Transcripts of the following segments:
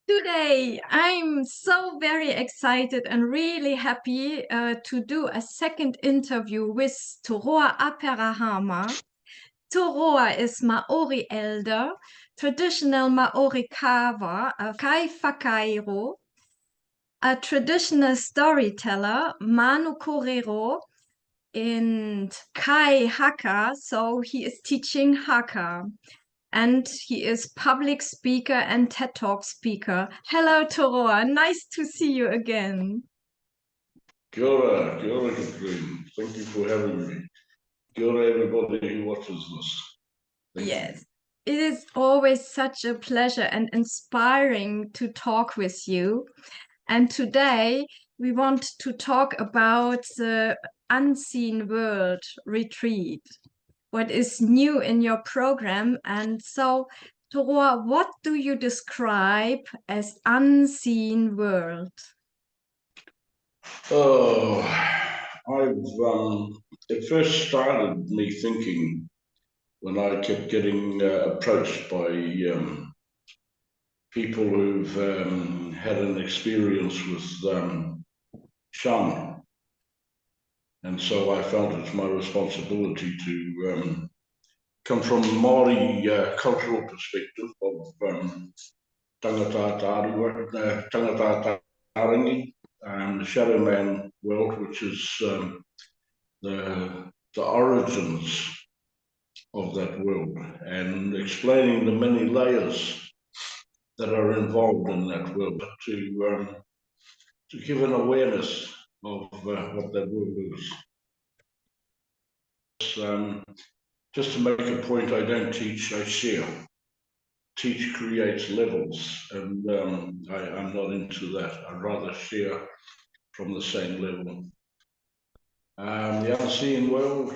Today, I'm so very excited and really happy to do a second interview with Toroa Aperahama. Toroa is Maori elder, traditional Maori kava, a kai whakairo, a traditional storyteller, Manu Korero, and Kai HAKA, so he is teaching HAKA. And he is public speaker and TED Talk speaker. Hello, Toroa. Nice to see you again. Kia ora, Kathrin. Thank you for having me. Kia ora, everybody who watches this. Thank Yes, it is always such a pleasure and inspiring to talk with you. And today we want to talk about the Unseen World retreat. What is new in your program? And so, Toroa, what do you describe as unseen world? Oh, it first started me thinking when I kept getting approached by people who've had an experience with shaman. And so I felt it's my responsibility to come from a Māori cultural perspective of tangata tarangi, the shadow man world, which is the origins of that world, and explaining the many layers that are involved in that world to give an awareness of what that world is. Just to make a point, I don't teach, I share. Teach creates levels, and I'm not into that. I'd rather share from the same level. The unseen world,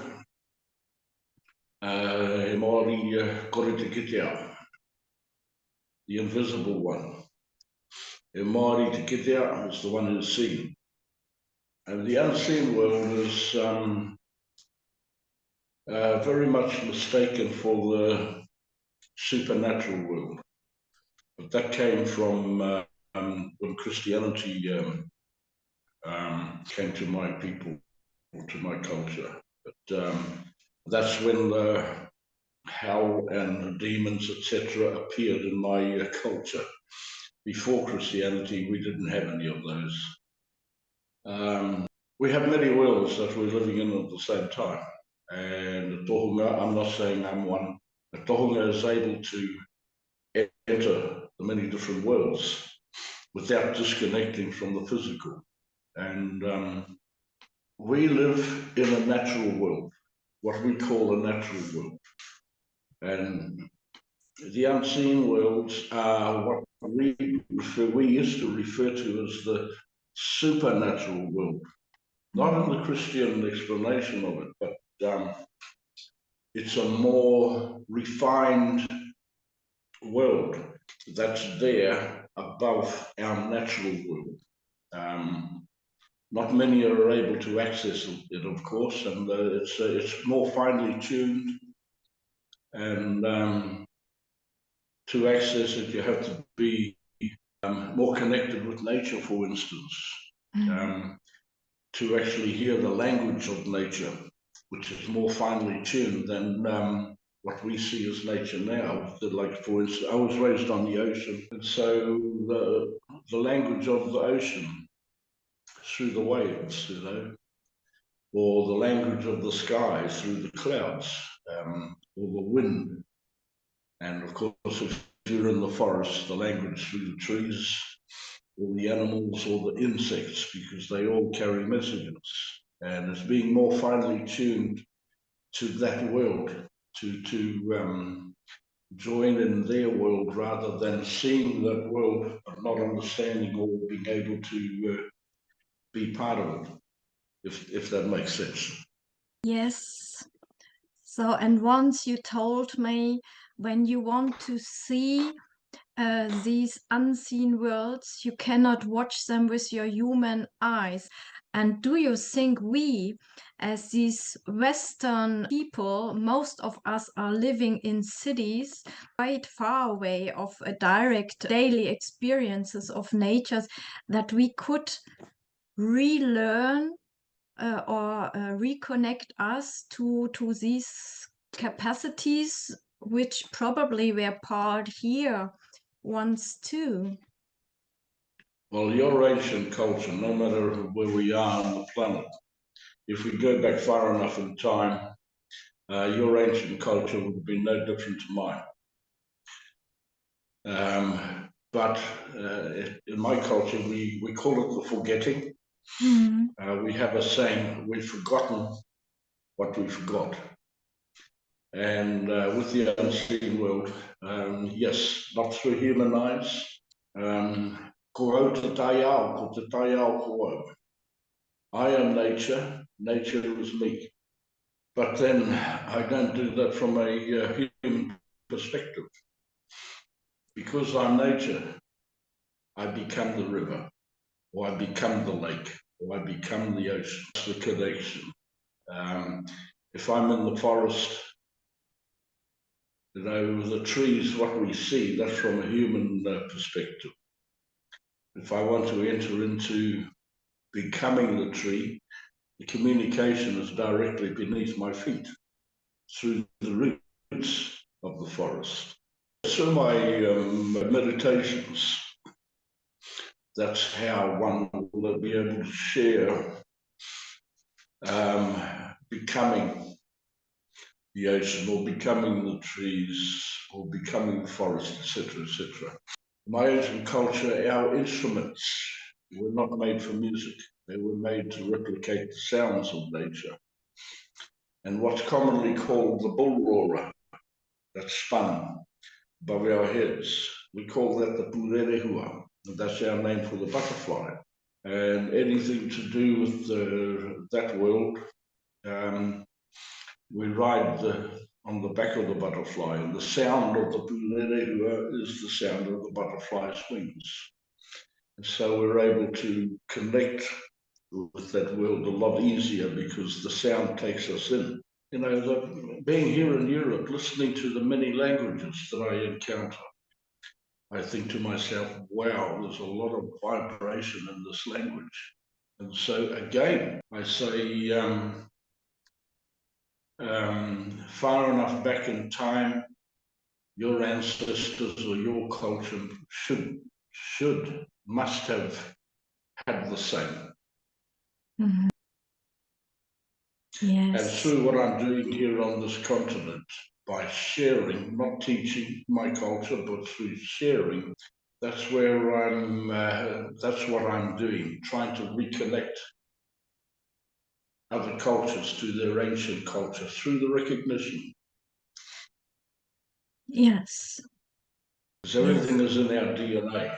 he Māori kore te kitea, the invisible one. He Māori te kitea is the one who's seen. And the unseen world is very much mistaken for the supernatural world. But that came from when Christianity came to my people, to my culture. But that's when the hell and the demons, etc., appeared in my culture. Before Christianity, we didn't have any of those. We have many worlds that we're living in at the same time. And the tohunga, I'm not saying I'm one, the tohunga is able to enter the many different worlds without disconnecting from the physical. And we live in a natural world, what we call a natural world. And the unseen worlds are what we used to refer to as the supernatural world. Not in the Christian explanation of it, but it's a more refined world that's there above our natural world. Not many are able to access it, of course, and it's more finely tuned. And to access it, you have to be more connected with nature, for instance, to actually hear the language of nature, which is more finely tuned than what we see as nature now. Like, for instance, I was raised on the ocean, and so the language of the ocean through the waves, or the language of the sky through the clouds, or the wind. And of course, if you're in the forest, the language through the trees, or the animals, or the insects, because they all carry messages. And it's being more finely tuned to that world, to join in their world rather than seeing that world but not understanding or being able to be part of it, if that makes sense. Yes. So, and once you told me when you want to see these unseen worlds. You cannot watch them with your human eyes. And do you think we, as these Western people, most of us are living in cities quite far away of a direct daily experiences of natures, that we could relearn or reconnect us to these capacities, which probably were part here once too? Well, your ancient culture, no matter where we are on the planet, if we go back far enough in time, your ancient culture would be no different to mine. But in my culture, we call it the forgetting. We have a saying, we've forgotten what we forgot. And with the unseen world, yes, not through human eyes. Ko te tai ao, ko te tai ao ko au. I am nature, nature is me. But then I don't do that from a human perspective. Because I'm nature, I become the river, or I become the lake, or I become the ocean. That's the connection. If I'm in the forest, you know, the trees, what we see, that's from a human perspective. If I want to enter into becoming the tree, the communication is directly beneath my feet, through the roots of the forest. Through my meditations, that's how one will be able to share becoming the ocean, or becoming the trees, or becoming the forest, etc., etc. My ancient culture, our instruments were not made for music. They were made to replicate the sounds of nature. And what's commonly called the bull roarer, that spun above our heads, we call that the pūrerehua. That's our name for the butterfly. And anything to do with that world, we ride on the back of the butterfly, and the sound of the pūrerehua is the sound of the butterfly's wings. And so we're able to connect with that world a lot easier because the sound takes us in. You know, being here in Europe, listening to the many languages that I encounter, I think to myself, wow, there's a lot of vibration in this language. And so again, I say, far enough back in time, your ancestors or your culture must have had the same. Mm-hmm. Yes. And through what I'm doing here on this continent, by sharing, not teaching my culture, but through sharing, that's where that's what I'm doing, trying to reconnect other cultures to their ancient culture through the recognition. Yes. Because everything is in our DNA.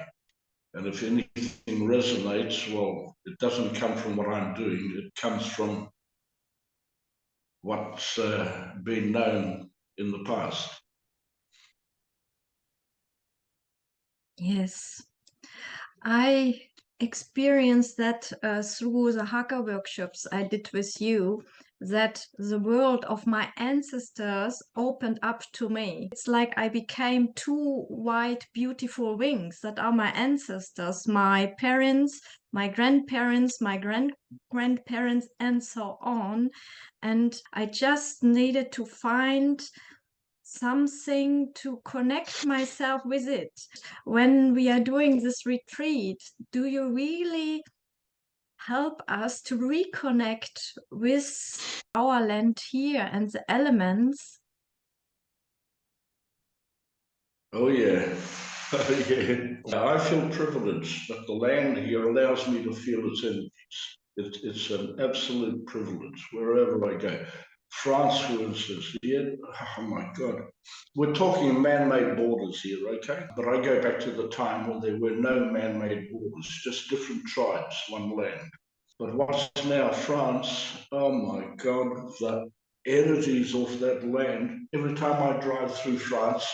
And if anything resonates, well, it doesn't come from what I'm doing, it comes from what's been known in the past. Yes. I experienced that through the HAKA workshops I did with you, that the world of my ancestors opened up to me. It's like I became two white, beautiful wings that are my ancestors, my parents, my grandparents, my grandparents, and so on. And I just needed to find something to connect myself with it. When we are doing this retreat, do you really help us to reconnect with our land here and the elements? Oh yeah. Yeah. I feel privileged that the land here allows me to feel its energies. It's an absolute privilege wherever I go. France, for instance, here, oh my God, we're talking man-made borders here, okay? But I go back to the time when there were no man-made borders, just different tribes, one land. But what's now France, oh my God, the energies of that land. Every time I drive through France,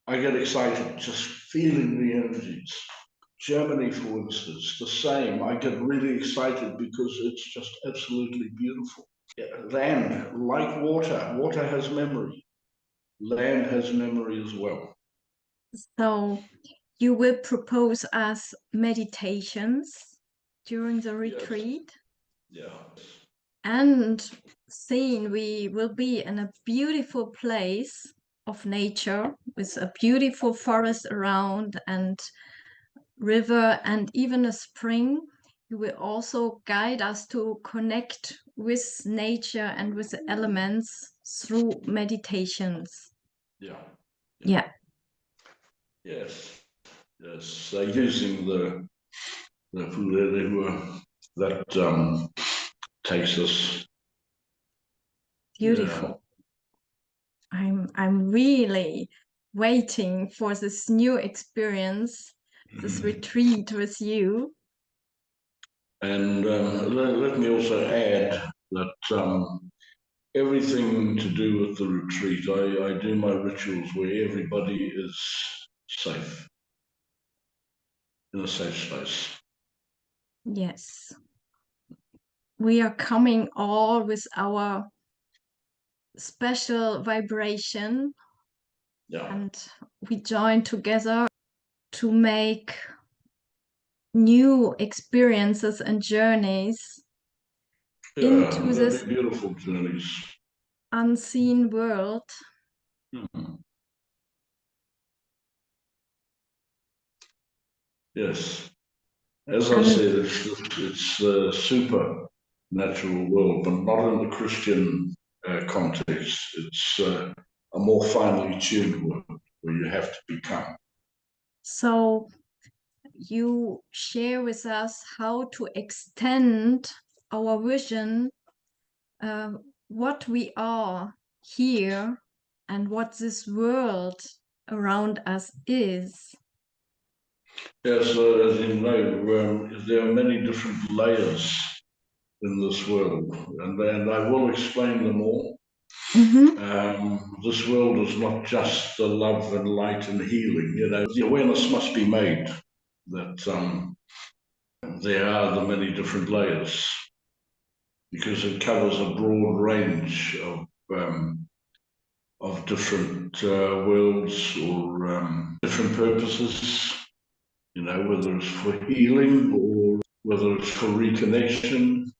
I get excited just feeling the energies. Germany, for instance, the same. I get really excited because it's just absolutely beautiful. Land, like water, water has memory. Land has memory as well. So you will propose us meditations during the retreat? Yeah. And seeing we will be in a beautiful place of nature with a beautiful forest around and river and even a spring, you will also guide us to connect with nature and with the elements through meditations. Yeah. Yeah. Yes. Yes. So using the Freude that takes us. Beautiful. I'm really waiting for this new experience, this retreat with you. And let me also add that everything to do with the retreat, I do my rituals where everybody is safe, in a safe space. Yes. We are coming all with our special vibration. Yeah. And we join together to make new experiences and journeys into this beautiful journeys. Unseen world. Hmm. Yes. As I said, it's a supernatural world, but not in the Christian context. It's a more finely tuned world where you have to become. So you share with us how to extend our vision, what we are here and what this world around us is. Yes, as you know, there are many different layers in this world, and I will explain them all. This world is not just the love and light and healing. You know, the awareness must be made that there are the many different layers because it covers a broad range of different worlds or different purposes. You know, whether it's for healing or whether it's for reconnection,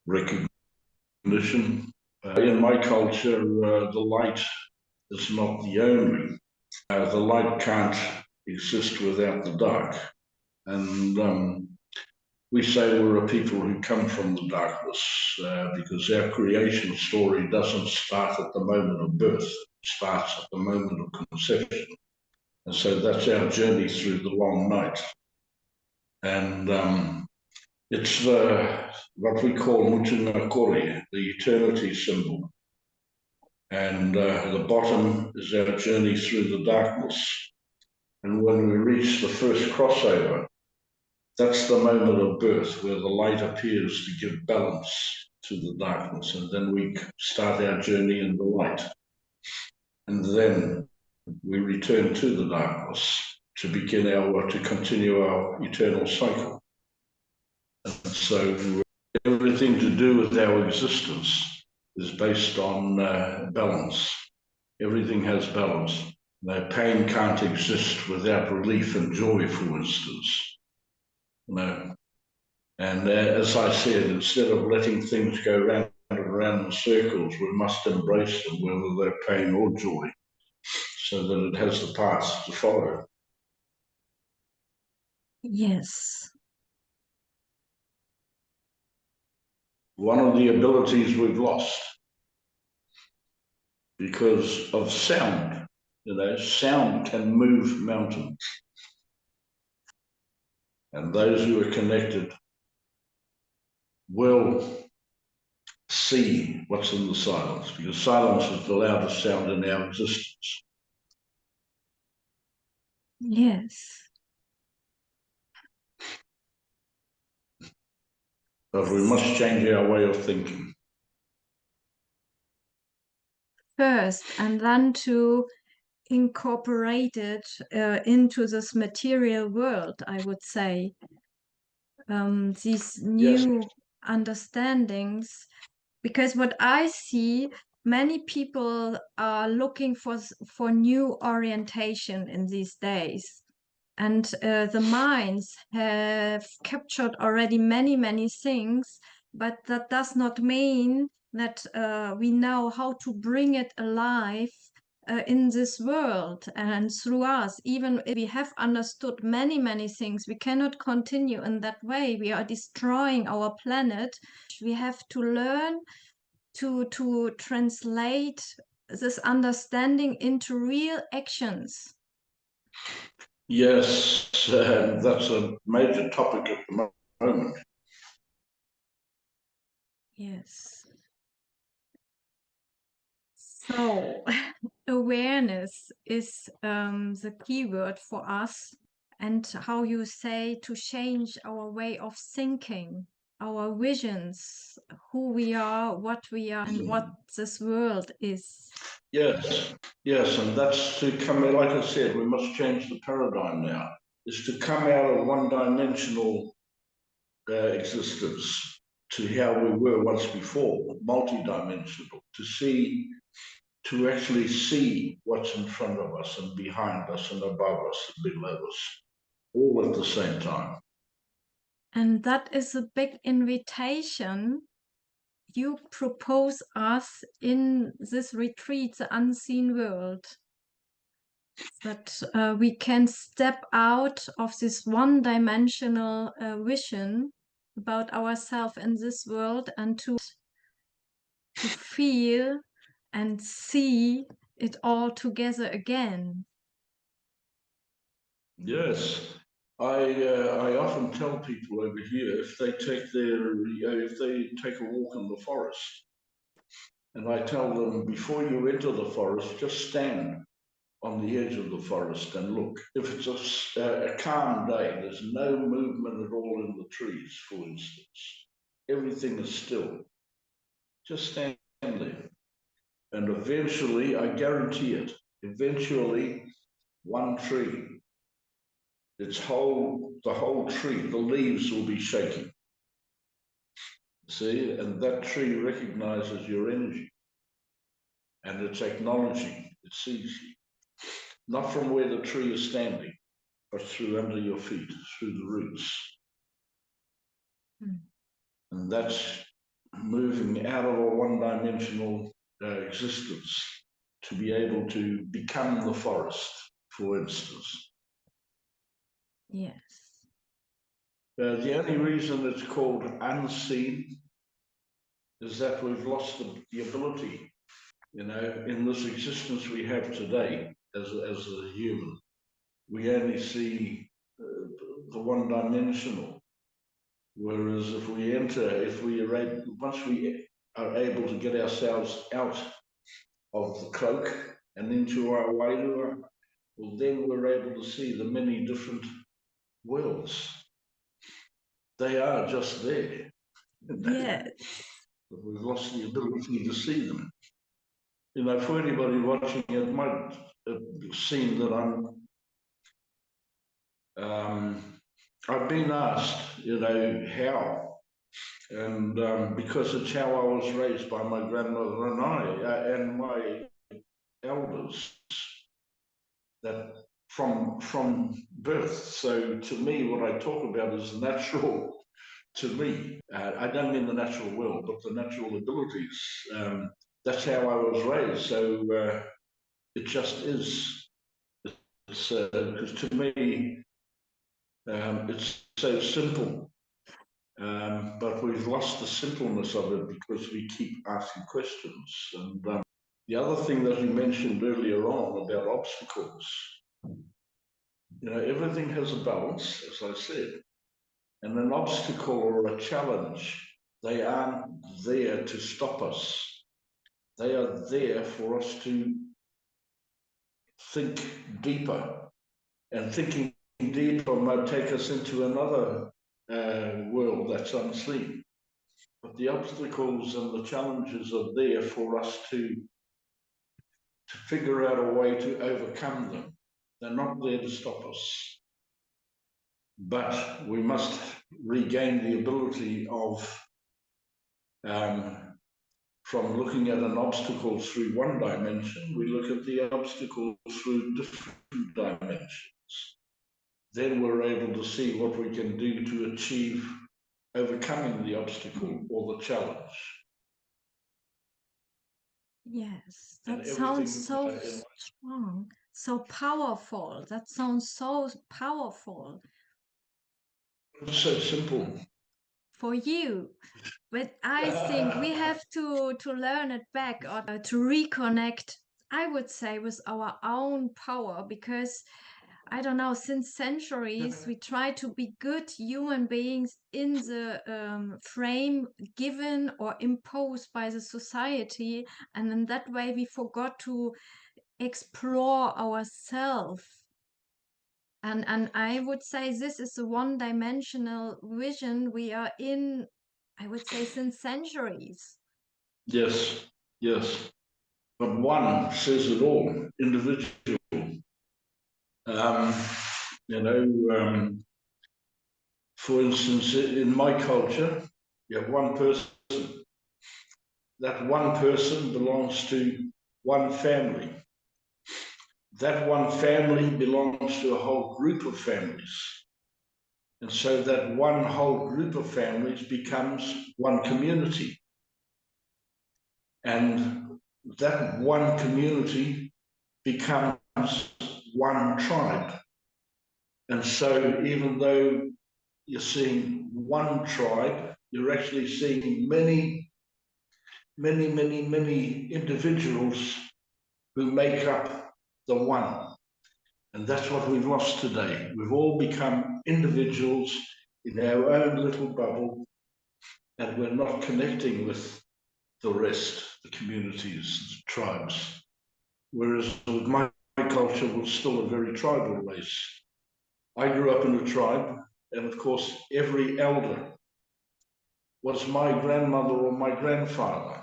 recognition. In my culture, the light is not the only. The light can't exist without the dark. And we say we're a people who come from the darkness because our creation story doesn't start at the moment of birth, it starts at the moment of conception. And so that's our journey through the long night. And it's what we call mutunakori, the eternity symbol. And the bottom is our journey through the darkness. And when we reach the first crossover, that's the moment of birth where the light appears to give balance to the darkness. And then we start our journey in the light. And then we return to the darkness to begin to continue our eternal cycle. And so everything to do with our existence is based on balance. Everything has balance. Now, pain can't exist without relief and joy, for instance. You know? And as I said, instead of letting things go round and around in circles, we must embrace them, whether they're pain or joy, so that it has the path to follow. Yes. One of the abilities we've lost because of sound. You know, sound can move mountains. And those who are connected will see what's in the silence, because silence is the loudest sound in our existence. Yes. But we must change our way of thinking. First, and then to incorporated into this material world, I would say. These new understandings, because what I see, many people are looking for new orientation in these days. And the minds have captured already many things, but that does not mean that we know how to bring it alive in this world and through us. Even if we have understood many things, we cannot continue in that way. We are destroying our planet. We have to learn to translate this understanding into real actions. Yes, that's a major topic at the moment. Yes. So awareness is the keyword for us, and how you say to change our way of thinking, our visions, who we are, what we are, and what this world is. Yes, and that's to come, like I said, we must change the paradigm now. Is to come out of one-dimensional existence to how we were once before, multi-dimensional, to actually see what's in front of us and behind us and above us and below us, all at the same time. And that is a big invitation you propose us in this retreat, the unseen world, that we can step out of this one-dimensional vision about ourselves in this world and to feel and see it all together again. Yes, I often tell people over here if they take a walk in the forest, and I tell them before you enter the forest, just stand on the edge of the forest and look. If it's a calm day, there's no movement at all in the trees, for instance, everything is still. Just stand there, and eventually, I guarantee it, eventually, one tree, the whole tree, the leaves will be shaking. See, and that tree recognizes your energy, and it's acknowledging, it sees you, not from where the tree is standing, but through under your feet, through the roots. And that's moving out of a one-dimensional existence to be able to become the forest, for instance. Yes. The only reason it's called unseen is that we've lost the ability, in this existence we have today as a human. We only see the one-dimensional. Whereas once we are able to get ourselves out of the cloak and into our wairua, well, then we're able to see the many different worlds. They are just there. Yes. But we've lost the ability to see them. For anybody watching, it might seem that I've been asked, how, and because it's how I was raised by my grandmother and and my elders, that from birth. So to me, what I talk about is natural to me. I don't mean the natural world, but the natural abilities. That's how I was raised. So it just is. It's because to me, it's so simple. But we've lost the simpleness of it because we keep asking questions. And the other thing that you mentioned earlier on about obstacles, everything has a balance, as I said. And an obstacle or a challenge, they aren't there to stop us. They are there for us to think deeper. And thinking deeper might take us into another world that's unseen. But the obstacles and the challenges are there for us to to figure out a way to overcome them. They're not there to stop us. But we must regain the ability of, from looking at an obstacle through one dimension, we look at the obstacle through different dimensions. Then we're able to see what we can do to achieve overcoming the obstacle or the challenge. Yes, that sounds so strong, so powerful. That sounds so powerful. It's so simple. For you. But I think we have to learn it back, or to reconnect, I would say, with our own power, because I don't know, since centuries we try to be good human beings in the frame given or imposed by the society, and in that way we forgot to explore ourselves. And I would say this is a one-dimensional vision we are in, I would say, since centuries. Yes, yes. But one says it all, individual. For instance, in my culture, you have one person. That one person belongs to one family. That one family belongs to a whole group of families. And so that one whole group of families becomes one community. And that one community becomes one tribe. And so even though you're seeing one tribe, you're actually seeing many individuals who make up the one. And that's what we've lost today. We've all become individuals in our own little bubble, and we're not connecting with the rest, the communities, the tribes. Whereas with my culture, we're still a very tribal race. I grew up in a tribe, and of course, every elder was my grandmother or my grandfather.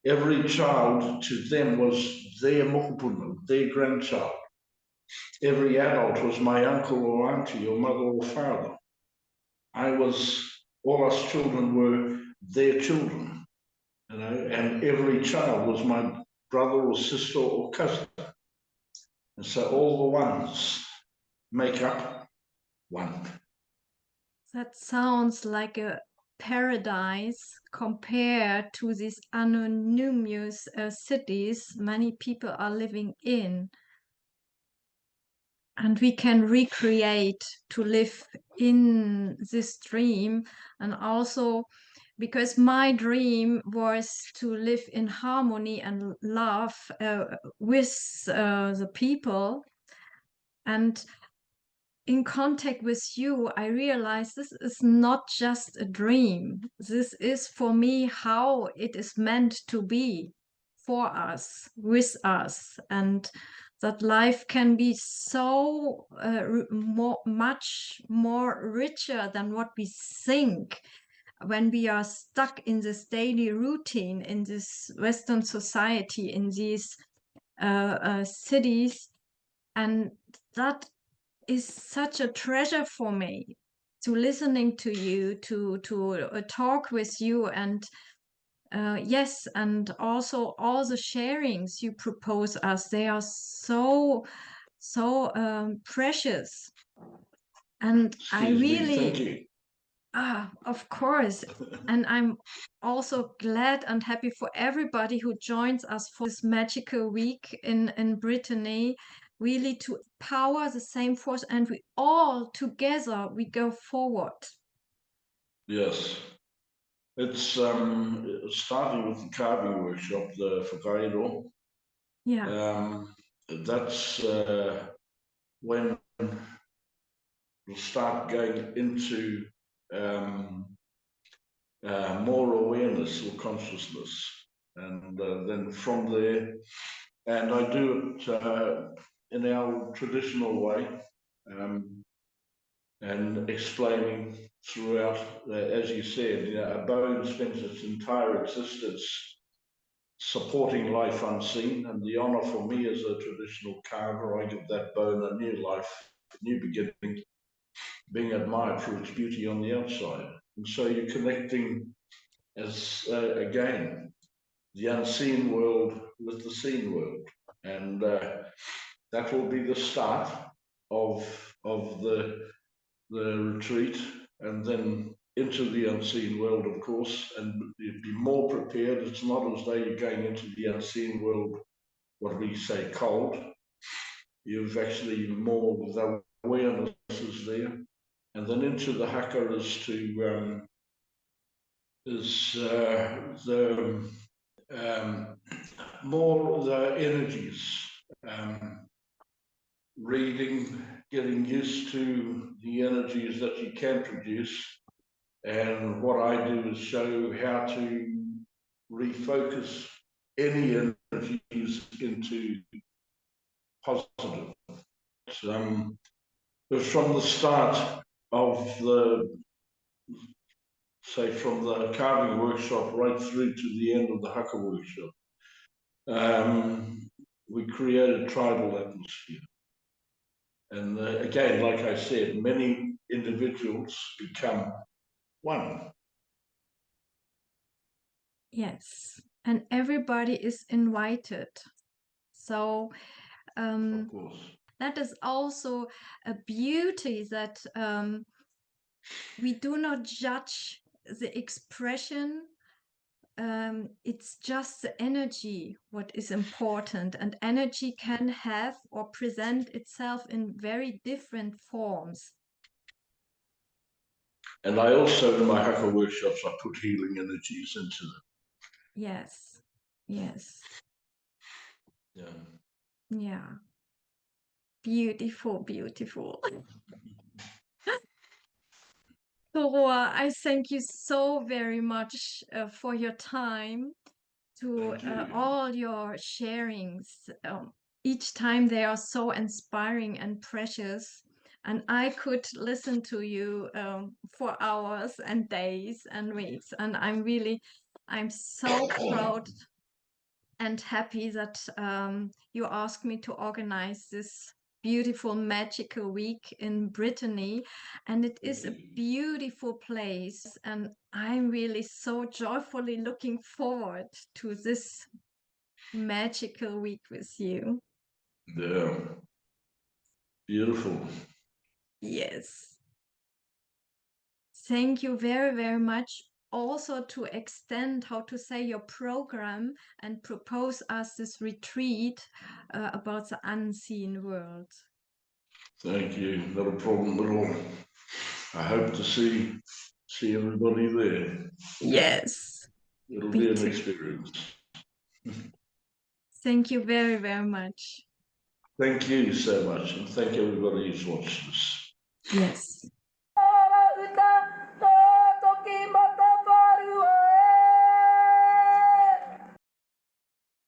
Every child to them was their mokopuna, their grandchild. Every adult was my uncle or auntie or mother or father. All us children were their children, and every child was my brother or sister or cousin. And so all the ones make up one. That sounds like a paradise compared to these anonymous cities many people are living in. And we can recreate to live in this dream. And also because my dream was to live in harmony and love with the people. And in contact with you, I realized this is not just a dream. This is for me how it is meant to be, for us, with us, and that life can be so much more richer than what we think when we are stuck in this daily routine, in this Western society, in these cities. And that is such a treasure for me, to listening to you, to talk with you, and yes, and also all the sharings you propose us, they are so precious. And I really, thank you. Of course. And I'm also glad and happy for everybody who joins us for this magical week in Brittany, really to power the same force, and we all together we go forward. Yes. It's starting with the carving workshop, the Freude. Yeah. That's when we'll start going into more awareness or consciousness. And then from there, and I do it in our traditional way, and explaining throughout, as you said, a bone spends its entire existence supporting life unseen, and the honor for me as a traditional carver, I give that bone a new life, a new beginning, being admired for its beauty on the outside. And so you're connecting as, again, the unseen world with the seen world. And that will be the start of the retreat, and then into the unseen world, of course, and you'd be more prepared. It's not as though you're going into the unseen world, what we say, cold. You've actually more, the awareness is there. And then into the HAKA is to the more the energies, reading, getting used to the energies that you can produce. And what I do is show how to refocus any energies into positive. But from the start of from the carving workshop right through to the end of the HAKA workshop, we created tribal atmosphere. And again, like I said, many individuals become one. Yes, and everybody is invited. So Of course. that is also a beauty that we do not judge the expression. It's just the energy what is important, and energy can have or present itself in very different forms. And I also, in my HAKA workshops, I put healing energies into them. Yes, yes. Yeah. Yeah. Beautiful, beautiful. Toroa, I thank you so very much for your time, to all your sharings. Each time they are so inspiring and precious. And I could listen to you for hours and days and weeks. And I'm so proud and happy that you asked me to organize this beautiful magical week in Brittany, and it is a beautiful place, and I'm really so joyfully looking forward to this magical week with you. Yeah. Beautiful. Yes. Thank you very, very much. Also to extend, how to say, your program and propose us this retreat about the unseen world. Thank you. Not a problem at all. I hope to see everybody there. Yes. It'll be an experience. Thank you very, very much. Thank you so much, and thank everybody who's watched this. Yes.